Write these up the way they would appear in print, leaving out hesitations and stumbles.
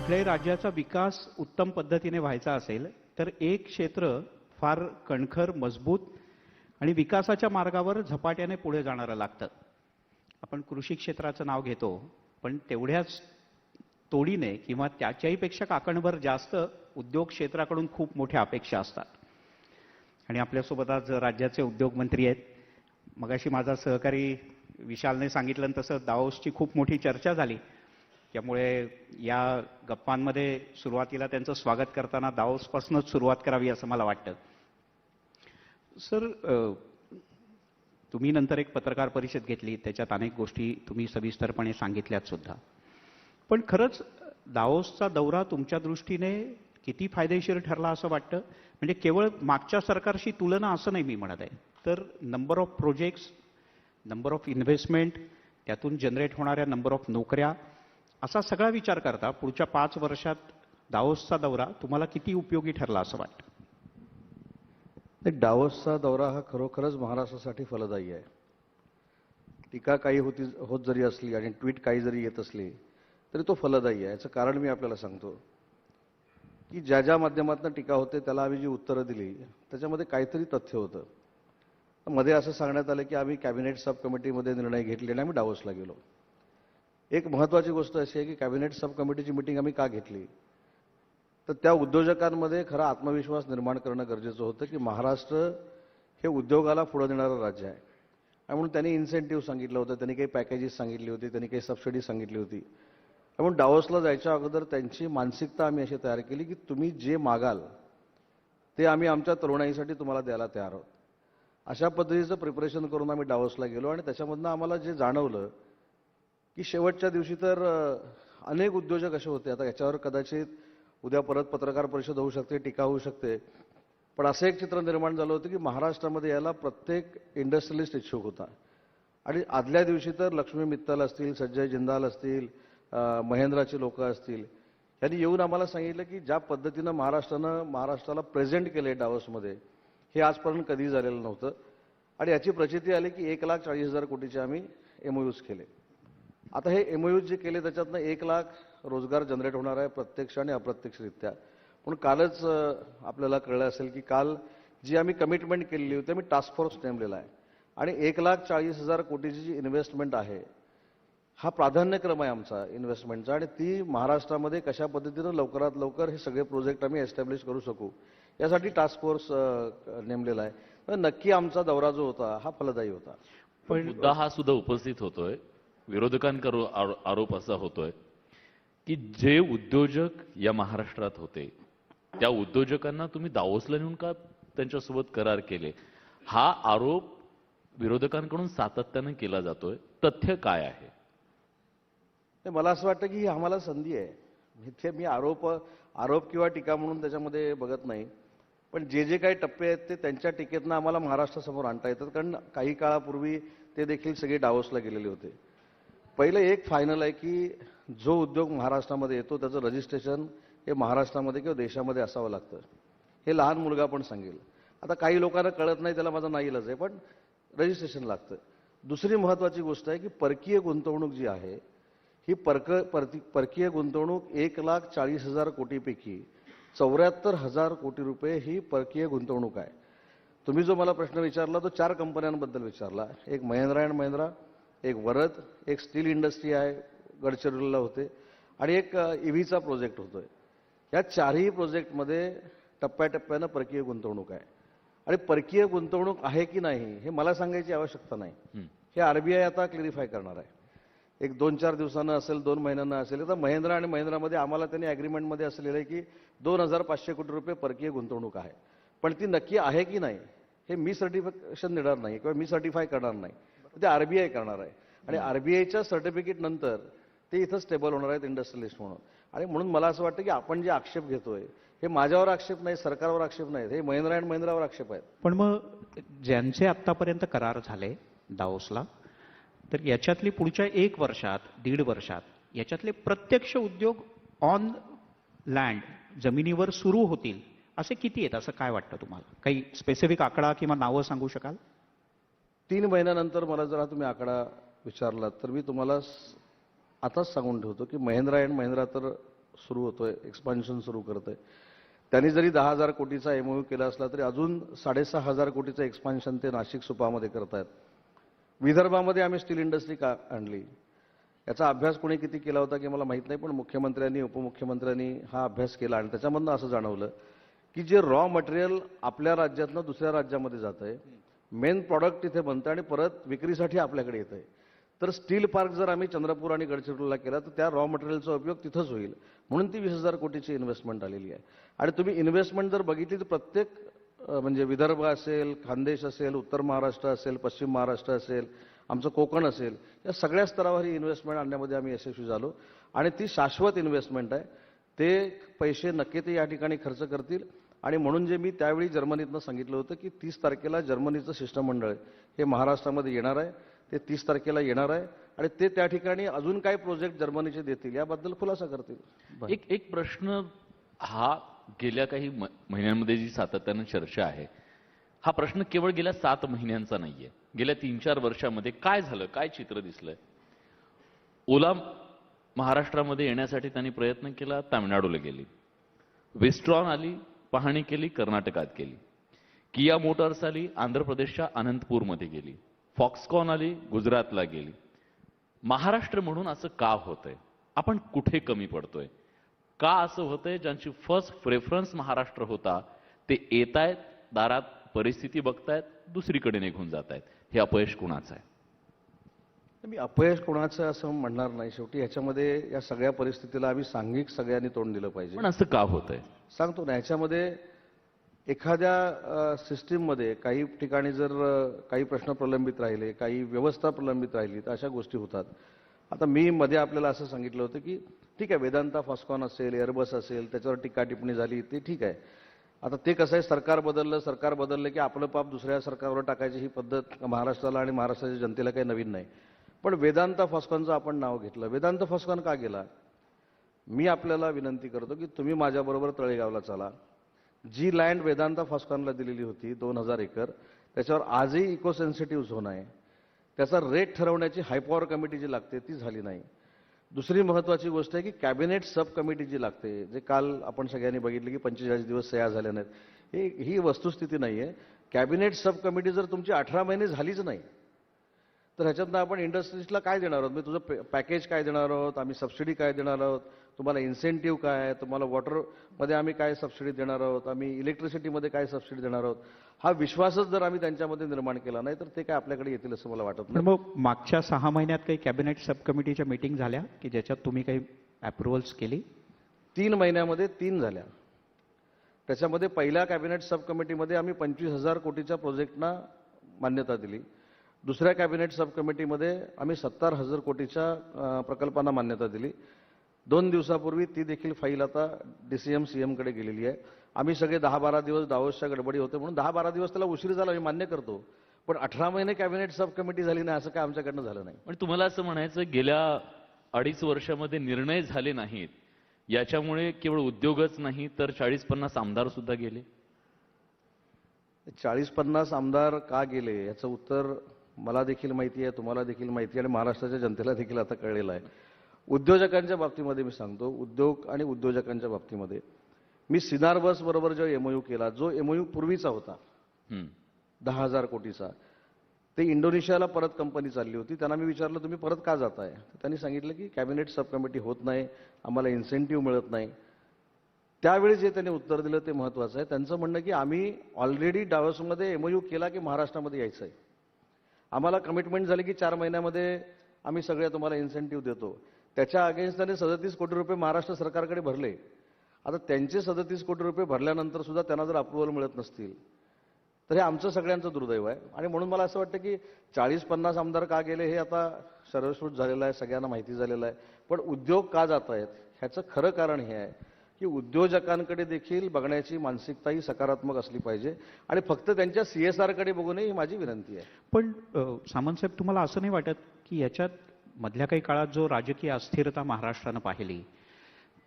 कुठल्याही राज्याचा विकास उत्तम पद्धतीने व्हायचा असेल तर एक क्षेत्र फार कणखर, मजबूत आणि विकासाच्या मार्गावर झपाट्याने पुढे जाणारं लागतं. आपण कृषी क्षेत्राचं नाव घेतो, पण तेवढ्याच तोडीने किंवा त्याच्याही पेक्षा काकणभर जास्त उद्योग क्षेत्राकडून खूप मोठ्या अपेक्षा असतात. आणि आपल्यासोबत आज राज्याचे उद्योगमंत्री आहेत. मगाशी माझा सहकारी विशालने सांगितलं तसं दाओसची खूप मोठी चर्चा झाली. त्यामुळे या गप्पांमध्ये सुरुवातीला त्यांचं स्वागत करताना दाओसपासूनच सुरुवात करावी असं मला वाटतं. सर, तुम्ही नंतर एक पत्रकार परिषद घेतली, त्याच्यात अनेक गोष्टी तुम्ही सविस्तरपणे सांगितल्यात सुद्धा. पण खरंच दाओसचा दौरा तुमच्या दृष्टीने किती फायदेशीर ठरला असं वाटतं? म्हणजे केवळ मागच्या सरकारशी तुलना असं नाही मी म्हणत आहे, तर number of projects, number of investment, त्यातून जनरेट होणाऱ्या नंबर ऑफ नोकऱ्या, असा सगळा विचार करता पुढच्या 5 वर्षात दाओसचा दौरा तुम्हाला किती उपयोगी ठरला असं वाटतं? दाओसचा दौरा हा खरोखरच महाराष्ट्रासाठी फलदायी आहे. टीका काही होत जरी असली आणि ट्विट काही जरी येत असली तरी तो फलदायी आहे. याचं कारण मी आपल्याला सांगतो की ज्या ज्या माध्यमातून टीका होते त्याला आम्ही जी उत्तरं दिली त्याच्यामध्ये काहीतरी तथ्य होतं. मध्ये असं सांगण्यात आलं की आम्ही कॅबिनेट सब कमिटीमध्ये निर्णय घेतले आणि आम्ही दाओसला गेलो. एक महत्त्वाची गोष्ट अशी आहे की कॅबिनेट सब कमिटीची मिटिंग आम्ही का घेतली, तर त्या उद्योजकांमध्ये खरा आत्मविश्वास निर्माण करणं गरजेचं होतं की महाराष्ट्र हे उद्योगाला पुढे नेणारं राज्य आहे. आणि म्हणून त्यांनी इन्सेंटिव्ह सांगितलं होतं, त्यांनी काही पॅकेजेस सांगितली होती, त्यांनी काही सबसिडी सांगितली होती. म्हणून दाओसला जायच्या अगोदर त्यांची मानसिकता आम्ही अशी तयार केली की तुम्ही जे मागाल ते आम्ही आमच्या तरुणाईसाठी तुम्हाला द्यायला तयार आहोत. अशा पद्धतीचं प्रिपरेशन करून आम्ही दाओसला गेलो. आणि त्याच्यामधनं आम्हाला जे जाणवलं की शेवटच्या दिवशी तर अनेक उद्योजक असे होते, आता याच्यावर कदाचित उद्या परत पत्रकार परिषद होऊ शकते, टीका होऊ शकते, पण असं एक चित्र निर्माण झालं होतं की महाराष्ट्रामध्ये याला प्रत्येक इंडस्ट्रियलिस्ट इच्छुक होता. आणि आदल्या दिवशी तर लक्ष्मी मित्तल असतील, संजय जिंदाल असतील, महेंद्राची लोक असतील, यांनी येऊन आम्हाला सांगितलं की ज्या पद्धतीनं महाराष्ट्राला प्रेझेंट केले दाओसमध्ये हे आजपर्यंत कधी झालेलं नव्हतं. आणि याची प्रचिती आली की 1,40,000 कोटीचे आम्ही MOUs केले. आता हे MOUs जे केले त्याच्यातनं 1 लाख रोजगार जनरेट होणार आहे प्रत्यक्ष आणि अप्रत्यक्षरित्या. म्हणून कालच आपल्याला कळलं असेल की काल जी आम्ही कमिटमेंट केलेली होती आम्ही टास्क फोर्स नेमलेला आहे आणि 1,40,000 कोटीची जी इन्व्हेस्टमेंट आहे हा प्राधान्यक्रम आहे आमचा इन्व्हेस्टमेंटचा. आणि ती महाराष्ट्रामध्ये कशा पद्धतीनं लवकरात लवकर हे सगळे प्रोजेक्ट आम्ही एस्टॅब्लिश करू शकू यासाठी टास्क फोर्स नेमलेला आहे. तर नक्की आमचा दौरा जो होता हा फलदायी होता. पण मुद्दा हा सुद्धा उपस्थित होतोय, विरोधकांकडून आरोप असा होतोय की जे उद्योजक या महाराष्ट्रात होते त्या उद्योजकांना तुम्ही दाओसला नेऊन का त्यांच्यासोबत करार केले, हा आरोप विरोधकांकडून सातत्याने केला जातोय. तथ्य काय आहे? मला असं वाटतं की ही आम्हाला संधी आहे. इथे मी आरोप किंवा टीका म्हणून त्याच्यामध्ये बघत नाही, पण जे काही टप्पे आहेत ते त्यांच्या टीकेतनं आम्हाला महाराष्ट्रासमोर आणता येतात. कारण काही काळापूर्वी ते देखील सगळे दाओसला गेलेले होते. पहिलं एक फायनल आहे की जो उद्योग महाराष्ट्रामध्ये येतो त्याचं रजिस्ट्रेशन हे महाराष्ट्रामध्ये किंवा देशामध्ये असावं लागतं. हे लहान मुलगा पण सांगेल. आता काही लोकांना कळत नाही, त्याला माझा नाईलाज आहे, पण रजिस्ट्रेशन लागतं. दुसरी महत्त्वाची गोष्ट आहे की परकीय गुंतवणूक जी आहे ही परकीय गुंतवणूक 1,40,000 कोटीपैकी 74,000 कोटी रुपये ही परकीय गुंतवणूक आहे. तुम्ही जो मला प्रश्न विचारला तो 4 कंपन्यांबद्दल विचारला. एक महिंद्रा अँड महिंद्रा, एक वरद, एक स्टील इंडस्ट्री आहे गडचिरोलीला होते आणि एक EVचा प्रोजेक्ट होतोय. या 4ही प्रोजेक्टमध्ये टप्प्याटप्प्यानं परकीय गुंतवणूक आहे. आणि परकीय गुंतवणूक आहे की नाही हे मला सांगायची आवश्यकता नाही, हे RBI आता क्लिअरिफाय करणार आहे. एक 2-4 दिवसानं असेल, 2 महिन्यांना असेल. तर महिंद्रा आणि महिंद्रामध्ये आम्हाला त्यांनी ॲग्रीमेंटमध्ये असलेलं आहे की 2,500 कोटी रुपये परकीय गुंतवणूक आहे. पण ती नक्की आहे की नाही हे मी सर्टिफिकेशन देणार नाही किंवा मी सर्टिफाय करणार नाही, ते RBI करणार आहे. आणि RBIच्या सर्टिफिकेट नंतर ते इथं स्टेबल होणार आहेत इंडस्ट्रियलिस्ट म्हणून. आणि म्हणून मला असं वाटतं की आपण जे आक्षेप घेतोय हे माझ्यावर आक्षेप नाही, सरकारवर आक्षेप नाही, हे महिंद्रा अँड महिंद्रावर आक्षेप आहेत. पण मग ज्यांचे आत्तापर्यंत करार झाले दाओसला, तर याच्यातली पुढच्या 1 वर्षात, 1.5 वर्षात याच्यातले प्रत्यक्ष उद्योग ऑन लँड, जमिनीवर सुरू होतील असे किती आहेत असं काय वाटतं तुम्हाला? काही स्पेसिफिक आकडा किंवा नावं सांगू शकाल? 3 महिन्यानंतर मला जरा तुम्ही आकडा विचारलात तर मी तुम्हाला आताच सांगून ठेवतो की महिंद्रा अँड महिंद्रा तर सुरू होतोय, एक्सपान्शन सुरू करतोय. त्यांनी जरी 10,000 कोटीचा एमओयू केला असला तरी अजून 6,500 कोटीचं एक्सपान्शन ते नाशिक सुपामध्ये करतायत. विदर्भामध्ये आम्ही स्टील इंडस्ट्री का आणली याचा अभ्यास कोणी किती केला होता की मला माहीत नाही, पण मुख्यमंत्र्यांनी उपमुख्यमंत्र्यांनी हा अभ्यास केला आणि त्याच्यामधनं असं जाणवलं की जे रॉ मटेरियल आपल्या राज्यातनं दुसऱ्या राज्यामध्ये जात आहे, मेन प्रॉडक्ट तिथे बनतं आणि परत विक्रीसाठी आपल्याकडे येत आहे. तर स्टील पार्क जर आम्ही चंद्रपूर आणि गडचिरोलीला केला तर त्या रॉ मटेरियलचा उपयोग तिथंच होईल. म्हणून ती 20,000 कोटीची इन्व्हेस्टमेंट आलेली आहे. आणि तुम्ही इन्व्हेस्टमेंट जर बघितली तर प्रत्येक म्हणजे विदर्भ असेल, खानदेश असेल, उत्तर महाराष्ट्र असेल, पश्चिम महाराष्ट्र असेल, आमचं कोकण असेल, या सगळ्या स्तरावर ही इन्व्हेस्टमेंट आणण्यामध्ये आम्ही यशस्वी झालो. आणि ती शाश्वत इन्व्हेस्टमेंट आहे. ते पैसे नक्की ते या ठिकाणी खर्च करतील. आणि म्हणून जे मी त्यावेळी जर्मनीतनं सांगितलं होतं की 30 तारखेला जर्मनीचं शिष्टमंडळ हे महाराष्ट्रामध्ये येणार आहे, ते 30 तारखेला येणार आहे आणि ते त्या ठिकाणी अजून काय प्रोजेक्ट जर्मनीचे देतील याबद्दल खुलासा करतील. एक प्रश्न हा गेल्या काही महिन्यांमध्ये जी सातत्यानं चर्चा आहे, हा प्रश्न केवळ गेल्या 7 महिन्यांचा नाहीये. गेल्या 3-4 वर्षामध्ये काय झालं, काय चित्र दिसलंय? ओला महाराष्ट्रामध्ये येण्यासाठी त्यांनी प्रयत्न केला, तामिळनाडूला गेली. विस्ट्रॉन आली, पाहणी केली, कर्नाटकात केली. किया मोटर्स आली, आंध्र प्रदेशच्या अनंतपूरमध्ये गेली. फॉक्सकॉन आली, गुजरातला गेली. महाराष्ट्र म्हणून असं का होतंय? आपण कुठे कमी पडतोय? का असं होतंय? ज्यांची फर्स्ट प्रेफरन्स महाराष्ट्र होता ते येत आहेत, दारात परिस्थिती बघतायत, दुसरीकडे निघून जात आहेत. हे अपयश कुणाचं आहे? मी अपयश कोणाचं असं म्हणणार नाही. शेवटी ह्याच्यामध्ये या सगळ्या परिस्थितीला आम्ही सांघिक सगळ्यांनी तोंड दिलं पाहिजे. पण असं का होतंय? सांगतो ना, ह्याच्यामध्ये एखाद्या सिस्टीममध्ये काही ठिकाणी जर काही प्रश्न प्रलंबित राहिले, काही व्यवस्था प्रलंबित राहिली तर अशा गोष्टी होतात. आता मी मध्ये आपल्याला असं सांगितलं होतं की ठीक आहे, वेदांता फॉस्कॉन असेल, एअरबस असेल, त्याच्यावर टीका टिप्पणी झाली, ते ठीक आहे. आता ते कसं आहे, सरकार बदललं की आपलं पाप दुसऱ्या सरकारवर टाकायची ही पद्धत महाराष्ट्राला आणि महाराष्ट्राच्या जनतेला काही नवीन नाही. पण वेदांता फॉस्कॉनचं आपण नाव घेतलं. वेदांता फॉस्कॉन का गेला? मी आपल्याला विनंती करतो की तुम्ही माझ्याबरोबर तळेगावला चला. जी लँड वेदांता फॉस्कॉनला दिलेली होती 2,000 एकर, त्याच्यावर आजही इको सेन्सिटिव्ह झोन आहे. त्याचा रेट ठरवण्याची हायपॉवर कमिटी जी लागते ती झाली नाही. दुसरी महत्त्वाची गोष्ट आहे की कॅबिनेट सब कमिटी जी लागते, जे काल आपण सगळ्यांनी बघितलं की 45 दिवस सह्या झाल्या नाहीत, ही वस्तुस्थिती नाही आहे. कॅबिनेट सब कमिटी जर तुमची 18 महिने झालीच नाही तर ह्याच्यातनं आपण इंडस्ट्रीजला काय देणार आहोत? मी तुझं पॅकेज काय देणार आहोत, आम्ही सबसिडी काय देणार आहोत, तुम्हाला इन्सेंटिव्ह काय आहे, तुम्हाला वॉटरमध्ये आम्ही काय सबसिडी देणार आहोत, आम्ही इलेक्ट्रिसिटीमध्ये काय सबसिडी देणार आहोत, हा विश्वासच जर आम्ही त्यांच्यामध्ये निर्माण केला नाही तर ते काय आपल्याकडे येतील असं मला वाटत पण नाही. मग मागच्या 6 महिन्यात काही कॅबिनेट सब कमिटीच्या मीटिंग झाल्या की ज्याच्यात तुम्ही काही अप्रुव्हल्स केली? 3 महिन्यामध्ये 3 झाल्या. त्याच्यामध्ये पहिल्या कॅबिनेट सब कमिटीमध्ये आम्ही 25,000 कोटीच्या प्रोजेक्टना मान्यता दिली. दुसऱ्या कॅबिनेट सब कमिटीमध्ये आम्ही 70,000 कोटीच्या प्रकल्पांना मान्यता दिली. 2 दिवसापूर्वी ती देखील फाईल आता DCM CMकडे गेलेली आहे. आम्ही सगळे 10-12 दिवस दावोसच्या गडबडी होते म्हणून 10-12 दिवस त्याला उशीर झाला, मी मान्य करतो. पण 18 महिने कॅबिनेट सब कमिटी झाली नाही असं काय आमच्याकडनं झालं नाही. पण तुम्हाला असं म्हणायचं, गेल्या 2.5 वर्षामध्ये निर्णय झाले नाहीत, याच्यामुळे केवळ उद्योगच नाही तर 40-50 आमदार सुद्धा गेले? 40-50 आमदार का गेले याचं उत्तर मला देखील माहिती आहे, तुम्हाला देखील माहिती आहे आणि महाराष्ट्राच्या जनतेला देखील आता कळलेलं आहे. उद्योजकांच्या बाबतीमध्ये मी सांगतो, उद्योग आणि उद्योजकांच्या बाबतीमध्ये मी सिनार बस बरोबर जो एमओयू केला, जो एमओयू पूर्वीचा होता 10,000 कोटीचा, ते इंडोनेशियाला परत कंपनी चालली होती. त्यांना मी विचारलं तुम्ही परत का जाताय? त्यांनी सांगितलं की कॅबिनेट सब कमिटी होत नाही, आम्हाला इन्सेंटिव्ह मिळत नाही. त्यावेळी जे त्यांनी उत्तर दिलं ते महत्त्वाचं आहे. त्यांचं म्हणणं की आम्ही ऑलरेडी डावोसमध्ये एमओयू केला की महाराष्ट्रामध्ये यायचं आहे. आम्हाला कमिटमेंट झाली की 4 महिन्यामध्ये आम्ही सगळे तुम्हाला इन्सेंटिव्ह देतो. त्याच्या अगेन्स्ट त्याने 37 कोटी रुपये महाराष्ट्र सरकारकडे भरले. आता त्यांचे 37 कोटी रुपये भरल्यानंतर सुद्धा त्यांना जर अप्रुव्हल मिळत नसतील तर हे आमचं सगळ्यांचं दुर्दैव आहे. आणि म्हणून मला असं वाटतं की 40-50 आमदार का गेले हे आता सर्वश्रुत झालेलं आहे, सगळ्यांना माहिती झालेलं आहे. पण उद्योग का जात आहेत ह्याचं खरं कारण हे आहे की उद्योजकांकडे देखील बघण्याची मानसिकता ही सकारात्मक असली पाहिजे आणि फक्त त्यांच्या CSRकडे बघू नये ही माझी विनंती आहे. पण सामंत साहेब, तुम्हाला असं नाही वाटत की याच्यात मधल्या काही काळात जो राजकीय अस्थिरता महाराष्ट्रानं पाहिली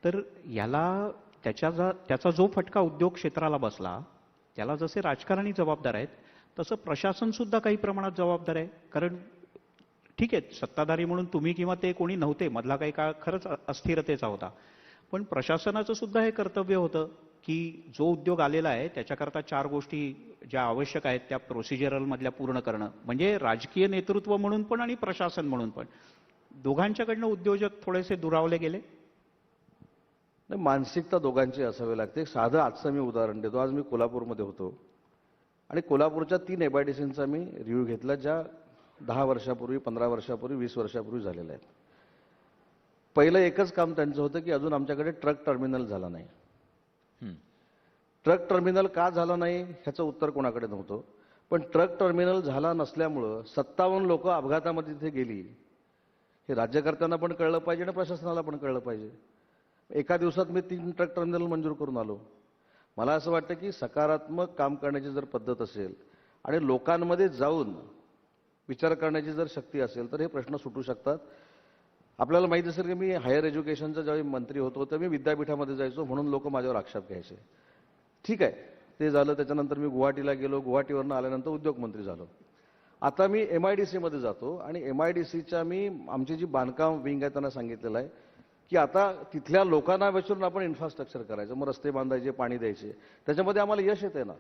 तर याला त्याचा जो फटका उद्योग क्षेत्राला बसला त्याला जसे राजकारणी जबाबदार आहेत तसं प्रशासन सुद्धा काही प्रमाणात जबाबदार आहे. कारण ठीक आहे, सत्ताधारी म्हणून तुम्ही किंवा ते कोणी नव्हते, मधला काही काळ खरंच अस्थिरतेचा होता, पण प्रशासनाचं सुद्धा हे कर्तव्य होतं की जो उद्योग आलेला आहे त्याच्याकरता 4 गोष्टी ज्या आवश्यक आहेत त्या प्रोसिजरल मधल्या पूर्ण करणं, म्हणजे राजकीय नेतृत्व म्हणून पण आणि प्रशासन म्हणून पण. दोघांच्याकडनं उद्योजक थोडेसे दुरावले गेले. नाही, मानसिकता दोघांची असावी लागते. साधं आजचं मी उदाहरण देतो. आज मी कोल्हापूरमध्ये होतो आणि कोल्हापूरच्या 3 MIDCचा मी रिव्ह्यू घेतला, ज्या 10 वर्षापूर्वी, 15 वर्षापूर्वी, 20 वर्षापूर्वी झालेल्या आहेत. पहिलं एकच काम त्यांचं होतं की अजून आमच्याकडे ट्रक टर्मिनल झाला नाही. ट्रक टर्मिनल का झालं नाही ह्याचं उत्तर कोणाकडे नव्हतं. पण ट्रक टर्मिनल झाला नसल्यामुळं 57 लोक अपघातामध्ये तिथे गेली, हे राज्यकर्त्यांना पण कळलं पाहिजे आणि प्रशासनाला पण कळलं पाहिजे. एका दिवसात मी 3 ट्रक टर्मिनल मंजूर करून आलो. मला असं वाटतं की सकारात्मक काम करण्याची जर पद्धत असेल आणि लोकांमध्ये जाऊन विचार करण्याची जर शक्ती असेल तर हे प्रश्न सुटू शकतात. आपल्याला माहिती असेल की मी हायर एज्युकेशनचा ज्यावेळी मंत्री होतो तर मी विद्यापीठामध्ये जायचो, म्हणून लोक माझ्वर आक्षेप घ्यायचे. ठीक आहे, ते झालं. त्याच्यानंतर मी गुवाहाटीला गेलो, गुवाहाटीवरनं आल्यानंतर उद्योगमंत्री झालो. आता मी MIDCमध्ये जातो आणि MIDCच्या मी आमची जी बांधकाम विंग आहे त्यांना सांगितलेलं आहे की आता तिथल्या लोकांना विचारून आपण इन्फ्रास्ट्रक्चर करायचं, मग रस्ते बांधायचे, पाणी द्यायचे. त्याच्यामध्ये आम्हाला यश येते ना.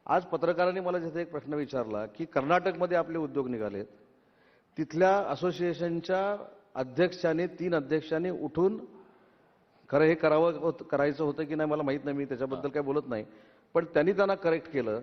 आज पत्रकारांनी मला जिथे एक प्रश्न विचारला की कर्नाटकमध्ये आपले उद्योग निघालेत, तिथल्या असोसिएशनच्या अध्यक्षांनी 3 अध्यक्षांनी उठून, खरं हे करायचं होतं की नाही मला माहीत नाही, मी त्याच्याबद्दल काही बोलत नाही, पण त्यांनी त्यांना करेक्ट केलं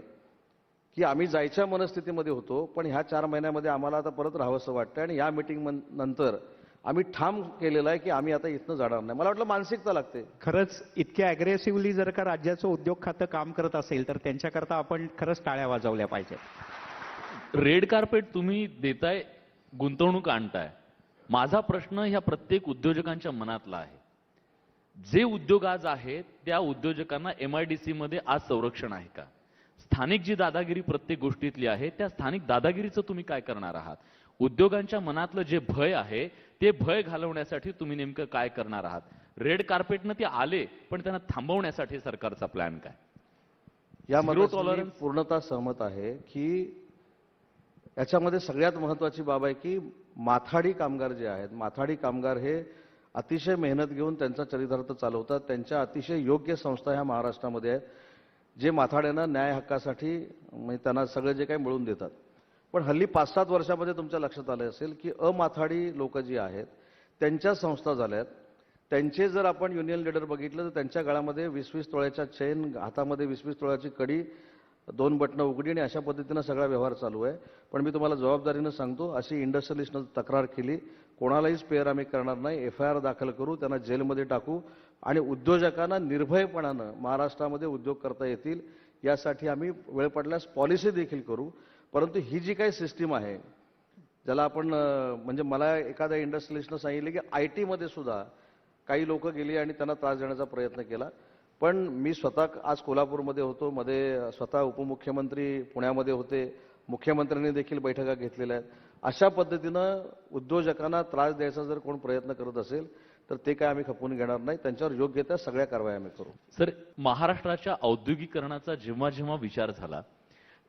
की आम्ही जायच्या मनस्थितीमध्ये होतो, पण ह्या 4 महिन्यामध्ये आम्हाला आता परत राहावंसं वाटतं आणि या मीटिंग नंतर आम्ही ठाम केलेलं आहे की आम्ही आता इथनं जाणार नाही. मला वाटलं मानसिकता लागते. खरंच इतक्या अग्रेसिव्हली जर का राज्याचं उद्योग खातं काम करत असेल तर त्यांच्याकरता आपण खरंच टाळ्या वाजवल्या पाहिजेत. रेड कार्पेट तुम्ही देताय, गुंतवणूक आणताय. माझा प्रश्न ह्या प्रत्येक उद्योजकांच्या मनातला आहे. जे उद्योग आज आहेत त्या उद्योजकांना MIDC मध्ये आज संरक्षण आहे का? स्थानिक जी दादागिरी प्रत्येक गोष्टीतली आहे त्या स्थानिक दादागिरीचं तुम्ही काय करणार आहात? उद्योगांच्या मनातलं जे भय आहे ते भय घालवण्यासाठी तुम्ही नेमकं काय करणार आहात? रेड कार्पेटनं ते आले, पण त्यांना थांबवण्यासाठी सरकारचा प्लॅन काय? यामध्ये Zero tolerance. मी पूर्णतः सहमत आहे की याच्यामध्ये सगळ्यात महत्त्वाची बाब आहे की माथाडी कामगार जे आहेत, माथाडी कामगार हे अतिशय मेहनत घेऊन त्यांचा चरितार्थ चालवतात. त्यांच्या अतिशय योग्य संस्था ह्या महाराष्ट्रामध्ये आहेत, जे माथाड्यांना न्याय हक्कासाठी म्हणजे त्यांना सगळं जे काही मिळवून देतात. पण हल्ली 5-7 वर्षामध्ये तुमच्या लक्षात आलं असेल की अमाथाडी लोक जी आहेत त्यांच्या संस्था झाल्यात. त्यांचे जर आपण युनियन लीडर बघितलं तर त्यांच्या गळ्यामध्ये 20-20 तोळ्याच्या चेन, हातामध्ये 20-20 तोळ्याची कडी, 2 बटणं उघडी आणि अशा पद्धतीनं सगळा व्यवहार चालू आहे. पण मी तुम्हाला जबाबदारीनं सांगतो, अशी इंडस्ट्रियलिस्टनं तक्रार केली, कोणालाही स्पेअर आम्ही करणार नाही. FIR दाखल करू, त्यांना जेलमध्ये टाकू आणि उद्योजकांना निर्भयपणानं महाराष्ट्रामध्ये उद्योग करता येतील यासाठी आम्ही वेळ पडल्यास पॉलिसी देखील करू. परंतु ही जी काही सिस्टीम आहे ज्याला आपण म्हणजे मला एखाद्या इंडस्ट्रियलिस्टनं सांगितलं की IT मध्ये सुद्धा काही लोक गेली आणि त्यांना त्रास देण्याचा प्रयत्न केला. पण मी स्वतः आज कोल्हापूरमध्ये होतो, मध्ये स्वतः उपमुख्यमंत्री पुण्यामध्ये होते, मुख्यमंत्र्यांनी देखील बैठका घेतलेल्या आहेत. अशा पद्धतीनं उद्योजकांना त्रास द्यायचा जर कोण प्रयत्न करत असेल तर ते काय आम्ही खपवून घेणार नाही. त्यांच्यावर योग्य त्या सगळ्या कारवाया आम्ही करू. सर, महाराष्ट्राच्या औद्योगिकरणाचा जेव्हा जेव्हा विचार झाला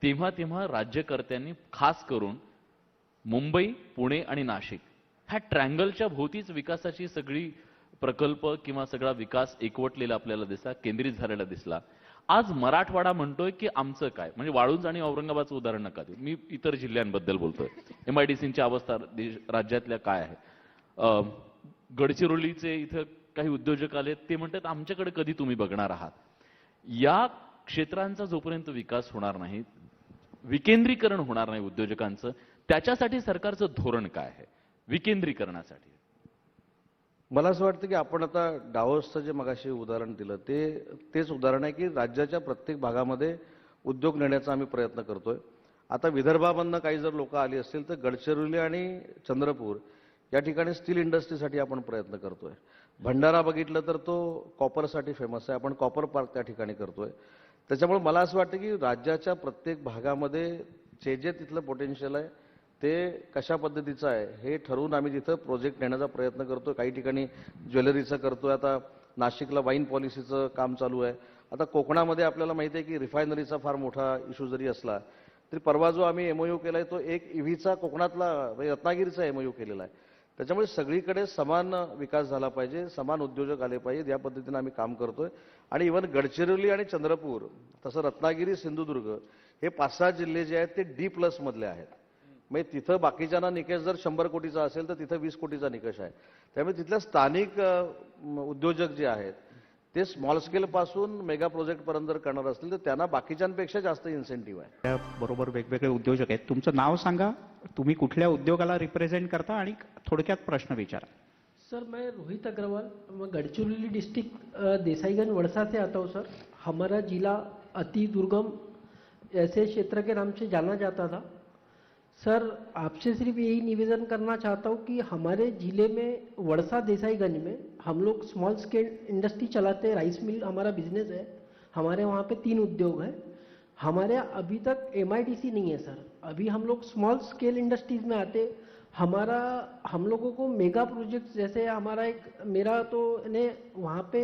तेव्हा तेव्हा राज्यकर्त्यांनी खास करून मुंबई, पुणे आणि नाशिक ह्या ट्रँगलच्या भोवतीच विकासाची सगळी प्रकल्प किंवा सगळा विकास एकवटलेला आपल्याला दिसला, केंद्रित झालेला दिसला. आज मराठवाडा म्हणतोय की आमचं काय, म्हणजे वाळूंज आणि औरंगाबादचं उदाहरण नका देऊ, मी इतर जिल्ह्यांबद्दल बोलतोय. MIDCची अवस्था राज्यातल्या काय आहे? गडचिरोलीचे इथं काही उद्योजक आले, ते म्हणतात आमच्याकडे कधी तुम्ही बघणार आहात? या क्षेत्रांचा जोपर्यंत विकास होणार नाही, विकेंद्रीकरण होणार नाही उद्योजकांचं, त्याच्यासाठी सरकारचं धोरण काय आहे विकेंद्रीकरणासाठी? मला असं वाटतं की आपण आता डावोसचं जे मगाशी उदाहरण दिलं तेच उदाहरण आहे की राज्याच्या प्रत्येक भागामध्ये उद्योग नेण्याचा आम्ही प्रयत्न करतोय. आता विदर्भामधनं काही जर लोक आली असतील तर गडचिरोली आणि चंद्रपूर या ठिकाणी स्टील इंडस्ट्रीसाठी आपण प्रयत्न करतोय. भंडारा बघितलं तर तो कॉपरसाठी फेमस आहे, आपण कॉपर पार्क त्या ठिकाणी करतोय. त्याच्यामुळे मला असं वाटतं की राज्याच्या प्रत्येक भागामध्ये जे तिथलं पोटेन्शियल आहे ते कशा पद्धतीचं आहे हे ठरवून आम्ही तिथं प्रोजेक्ट नेण्याचा प्रयत्न करतो. काही ठिकाणी ज्वेलरीचं करतोय, आता नाशिकला वाईन पॉलिसीचं काम चालू आहे. आता कोकणामध्ये आपल्याला माहिती आहे की रिफायनरीचा फार मोठा इश्यू जरी असला तरी परवा जो आम्ही MOU केलाय तो एक EVचा कोकणातला रत्नागिरीचा MOU केलेला आहे. त्याच्यामुळे सगळीकडे समान विकास झाला पाहिजे, समान उद्योजक आले पाहिजेत, या पद्धतीने आम्ही काम करतोय. आणि इव्हन गडचिरोली आणि चंद्रपूर, तसं रत्नागिरी, सिंधुदुर्ग हे 5-6 जिल्हे जे आहेत ते D+ मधले आहेत. म्हणजे तिथं बाकीच्यांना निकष जर 100 कोटीचा असेल तर तिथं 20 कोटीचा निकष आहे. त्यामुळे तिथल्या स्थानिक उद्योजक जे आहेत ते स्मॉल स्केल पासून मेगा प्रोजेक्ट पर्यंत जर करणार असतील तर त्यांना बाकीच्यांपेक्षा जास्त इन्सेंटिव्ह आहे. त्याबरोबर वेगवेगळे उद्योजक आहेत. तुमचं नाव सांगा, तुम्ही कुठल्या उद्योगाला रिप्रेझेंट करता आणि थोडक्यात प्रश्न विचारा. सर, मैं रोहित अग्रवाल, मैं गढ़चिरौली डिस्ट्रिक्ट देसाईगंज वड़सा से आता हूँ. सर, हमारा जिला अति दुर्गम ऐसे क्षेत्र के नाम से जाना जाता था. सर, आपसे सिर्फ यही निवेदन करना चाहता हूँ कि हमारे ज़िले में वड़सा देसाईगंज में हम लोग स्मॉल स्केल इंडस्ट्री चलाते हैं. राइस मिल हमारा बिजनेस है. हमारे वहाँ पे 3 उद्योग हैं. हमारे यहाँ अभी तक MIDC नहीं है. सर, अभी हम लोग स्मॉल स्केल इंडस्ट्रीज में आते. हम लोगों को मेगा प्रोजेक्ट, जैसे हमारा एक मेरा तो ने वहाँ पे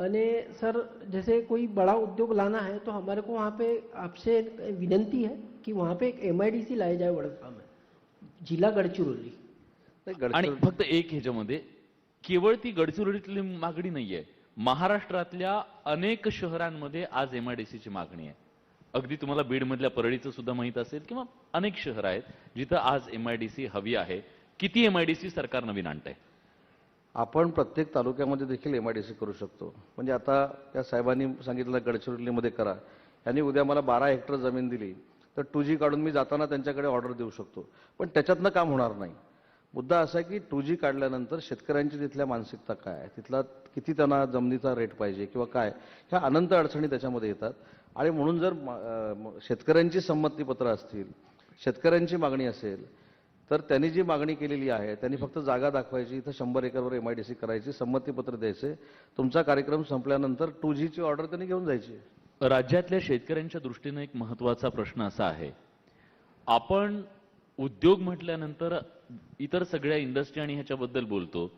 ने सर, जैसे कोई बड़ा उद्योग लाना है तो हमारे को वहाँ पे आपसे विनंती है कि वहाँ पे एक MIDC लाया जाए वडोदरा में, जिला गडचिरोली. आणि फक्त एक ह्याच्यामध्ये केवळ ती गडचिरोलीतली मागणी नाहीये, महाराष्ट्रातल्या अनेक शहरांमध्ये आज MIDCची मागणी आहे. अगदी तुम्हाला बीडमधल्या परळीचं सुद्धा माहित असेल किंवा अनेक शहर आहेत जिथं आज MIDC हवी आहे. किती MIDC सरकार नवीन आणतंय? आपण प्रत्येक तालुक्यामध्ये देखील MIDC करू शकतो. म्हणजे आता या साहेबांनी सांगितलं गडचिरोलीमध्ये करा, यांनी उद्या मला 12 हेक्टर जमीन दिली तर 2G काढून मी जाताना त्यांच्याकडे ऑर्डर देऊ शकतो. पण त्याच्यातनं काम होणार नाही. मुद्दा असा आहे की 2G काढल्यानंतर शेतकऱ्यांची तिथल्या मानसिकता काय आहे, तिथला किती त्यांना जमिनीचा रेट पाहिजे किंवा काय, ह्या अनंत अडचणी त्याच्यामध्ये येतात. आणि म्हणून जर शेतकऱ्यांची संमतीपत्र असतील, शेतकऱ्यांची मागणी असेल तर त्यांनी जी मागणी केलेली आहे त्यांनी फक्त जागा दाखवायची, इथं 100 एकरवर MIDC करायची, संमतीपत्र द्यायचे, तुमचा कार्यक्रम संपल्यानंतर 2Gची ऑर्डर त्यांनी घेऊन जायची. राज्यातल्या शेतकऱ्यांच्या दृष्टीने एक महत्त्वाचा प्रश्न असा आहे, आपण उद्योग म्हटल्यानंतर इतर सगळ्या इंडस्ट्री आणि ह्याच्याबद्दल बोलतो.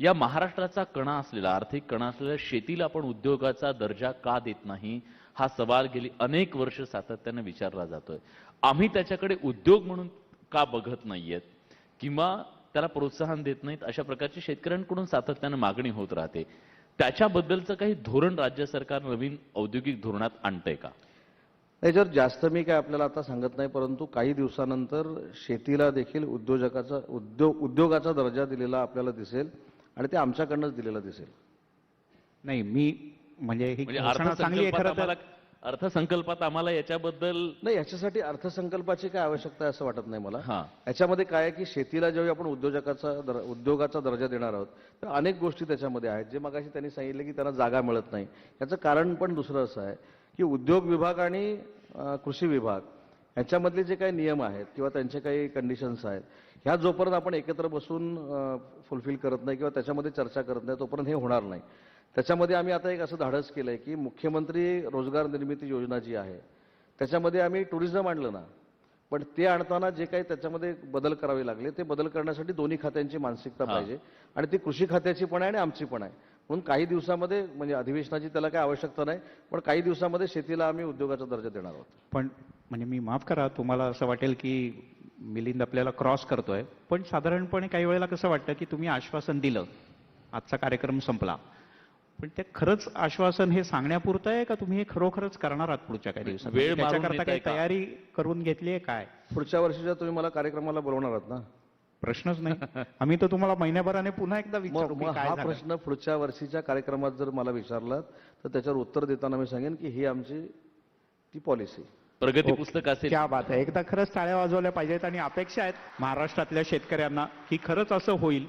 या महाराष्ट्राचा कणा असलेला, आर्थिक कणा असलेल्या शेतीला आपण उद्योगाचा दर्जा का देत नाही, हा सवाल गेली अनेक वर्ष सातत्याने विचारला जातोय. आम्ही त्याच्याकडे उद्योग म्हणून का बघत नाहीयेत किंवा त्याला प्रोत्साहन देत नाहीत, अशा प्रकारची शेतकऱ्यांकडून सातत्याने मागणी होत राहते. त्याच्याबद्दलचं काही धोरण राज्य सरकार नवीन औद्योगिक धोरणात आणतंय का? याच्यावर जास्त मी काय आपल्याला आता सांगत नाही, परंतु काही दिवसानंतर शेतीला देखील उद्योगाचा दर्जा दिलेला आपल्याला दिसेल आणि ते आमच्याकडनंच दिलेला दिसेल. नाही, मी म्हणजे ही म्हणजे घोषणा चांगली आहे खरं तर. अर्थसंकल्पात आम्हाला याच्याबद्दल नाही, याच्यासाठी अर्थसंकल्पाची काय आवश्यकता आहे असं वाटत नाही मला. हां. याच्यामध्ये काय आहे की शेतीला जेव्हा आपण उद्योगाचा दर्जा देणार आहोत तर अनेक गोष्टी त्याच्यामध्ये आहेत. जे मगाशी त्यांनी सांगितले की त्यांना जागा मिळत नाही, याचं कारण पण दुसरं असं आहे की उद्योग विभाग आणि कृषी विभाग यांच्यामधले जे काही नियम आहेत किंवा त्यांचे काही कंडिशन्स आहेत, ह्या जोपर्यंत आपण एकत्र बसून फुलफिल करत नाही किंवा त्याच्यामध्ये चर्चा करत नाही तोपर्यंत हे होणार नाही. त्याच्यामध्ये आम्ही आता एक असं धाडस केलंय की मुख्यमंत्री रोजगार निर्मिती योजना जी आहे त्याच्यामध्ये आम्ही टुरिझम आणलं ना, पण ते आणताना जे काही त्याच्यामध्ये बदल करावे लागले ते बदल करण्यासाठी दोन्ही खात्यांची मानसिकता पाहिजे आणि ती कृषी खात्याची पण आहे आणि आमची पण आहे. म्हणून काही दिवसामध्ये, म्हणजे अधिवेशनाची त्याला काही आवश्यकता नाही, पण काही दिवसामध्ये शेतीला आम्ही उद्योगाचा दर्जा देणार आहोत. पण म्हणजे मी माफ करा, तुम्हाला असं वाटेल की मिलिंद आपल्याला क्रॉस करतोय, पण साधारणपणे काही वेळेला कसं वाटतं की तुम्ही आश्वासन दिलं, आजचा कार्यक्रम संपला, पण ते खरंच आश्वासन हे सांगण्यापुरतं आहे का तुम्ही हे खरोखरच करणार आहात पुढच्या काही दिवसात? वेळ मारून त्याच्याकरता नेताय काही का? तयारी करून घेतली आहे काय? पुढच्या वर्षीच्या तुम्ही मला कार्यक्रमाला बोलवणार आहात ना? प्रश्नच नाही. आम्ही तर तुम्हाला महिन्याभराने पुन्हा एकदा विचारू की मग काय हा झालं. प्रश्न पुढच्या वर्षीच्या कार्यक्रमात जर मला विचारलात तर त्याच्यावर उत्तर देताना मी सांगेन की ही आमची ती पॉलिसी. प्रगती पुस्तक असेल. क्या बात आहे. एकदा खरंच टाळ्या वाजवल्या पाहिजेत आणि अपेक्षा आहेत महाराष्ट्रातल्या शेतकऱ्यांना की खरंच असं होईल.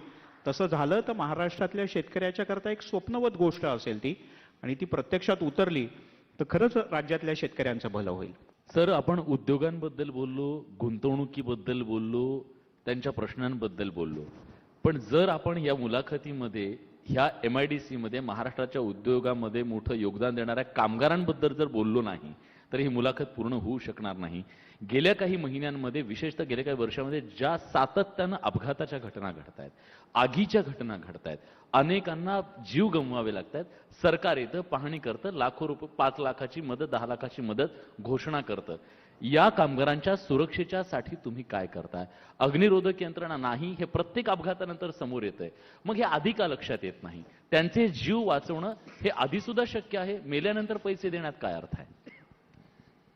तसं झालं तर महाराष्ट्रातल्या शेतकऱ्याच्या करता एक स्वप्नवत गोष्ट असेल ती, आणि ती प्रत्यक्षात उतरली तर खरंच राज्यातल्या शेतकऱ्यांचं भलं होईल. सर, आपण उद्योगांबद्दल बोललो, गुंतवणुकीबद्दल बोललो, त्यांच्या प्रश्नांबद्दल बोललो, पण जर आपण या मुलाखतीमध्ये ह्या MIDC मध्ये महाराष्ट्राच्या उद्योगामध्ये मोठं योगदान देणाऱ्या कामगारांबद्दल जर बोललो नाही तर ही मुलाखत पूर्ण होऊ शकणार नाही. गेल्या काही महिन्यांमध्ये, विशेषतः गेल्या काही वर्षामध्ये ज्या सातत्यानं अपघाताच्या घटना घडत आहेत, आगीच्या घटना घडत आहेत, अनेकांना जीव गमवावे लागतात, सरकार येतं, पाहणी करतं, लाखो रुपये, 5 लाखाची मदत, 10 लाखाची मदत घोषणा करतं. या कामगारांच्या सुरक्षेच्यासाठी तुम्ही काय करताय? अग्निरोधक यंत्रणा नाही हे प्रत्येक अपघातानंतर समोर येतंय, मग हे आधी का लक्षात येत नाही? त्यांचे जीव वाचवणं हे आधी सुद्धा शक्य आहे, मेल्यानंतर पैसे देण्यात काय अर्थ आहे?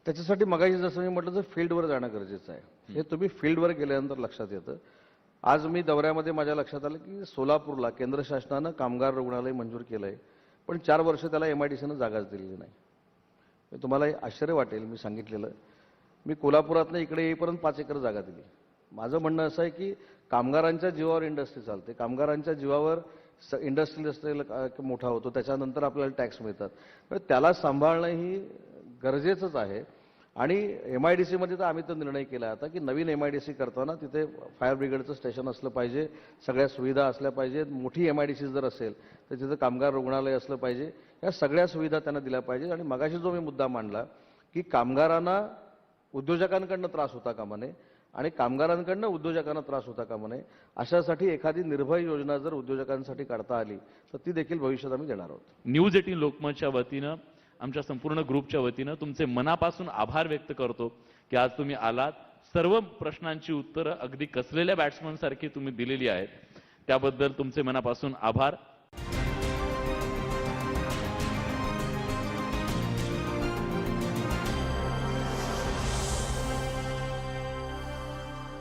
त्याच्यासाठी मगाशी जसं मी म्हटलं तर फील्डवर जाणं गरजेचं आहे. हे तुम्ही फील्डवर गेल्यानंतर लक्षात येतं. आज मी दौऱ्यामध्ये माझ्या लक्षात आलं की सोलापूरला केंद्र शासनानं कामगार रुग्णालय मंजूर केलंय, पण 4 वर्ष त्याला MIDCनं जागाच दिलेली नाही. तुम्हाला आश्चर्य वाटेल मी सांगितलेलं. मी कोल्हापुरातनं इकडे येईपर्यंत 5 एकर जागा दिली. माझं म्हणणं असं आहे की कामगारांच्या जीवावर इंडस्ट्री चालते, कामगारांच्या जीवावर इंडस्ट्रियल मोठा होतो, त्याच्यानंतर आपल्याला टॅक्स मिळतात. तर त्याला सांभाळणं ही गरजेचंच आहे. आणि MIDCमध्ये तर आम्ही तर निर्णय केला आता की नवीन MIDC करताना तिथे फायर ब्रिगेडचं स्टेशन असलं पाहिजे, सगळ्या सुविधा असल्या पाहिजेत. मोठी MIDC जर असेल तर तिथं कामगार रुग्णालय असलं पाहिजे. या सगळ्या सुविधा त्यांना दिल्या पाहिजेत. आणि मगाशी जो मी मुद्दा मांडला की कामगारांना उद्योजकांकडनं त्रास होता कामा नये आणि कामगारांकडनं उद्योजकांना त्रास होता कामा नये, अशासाठी एखादी निर्भय योजना जर उद्योजकांसाठी काढता आली तर ती देखील भविष्यात आम्ही देणार आहोत. न्यूज 18 लोकमतच्या वतीनं, आमच्या संपूर्ण ग्रुपच्या वतीनं तुमचे मनापासून आभार व्यक्त करतो की आज तुम्ही आलात. सर्व प्रश्नांची उत्तरं अगदी कसलेल्या बॅट्समन सारखी तुम्ही दिलेली आहेत, त्याबद्दल तुमचे मनापासून आभार.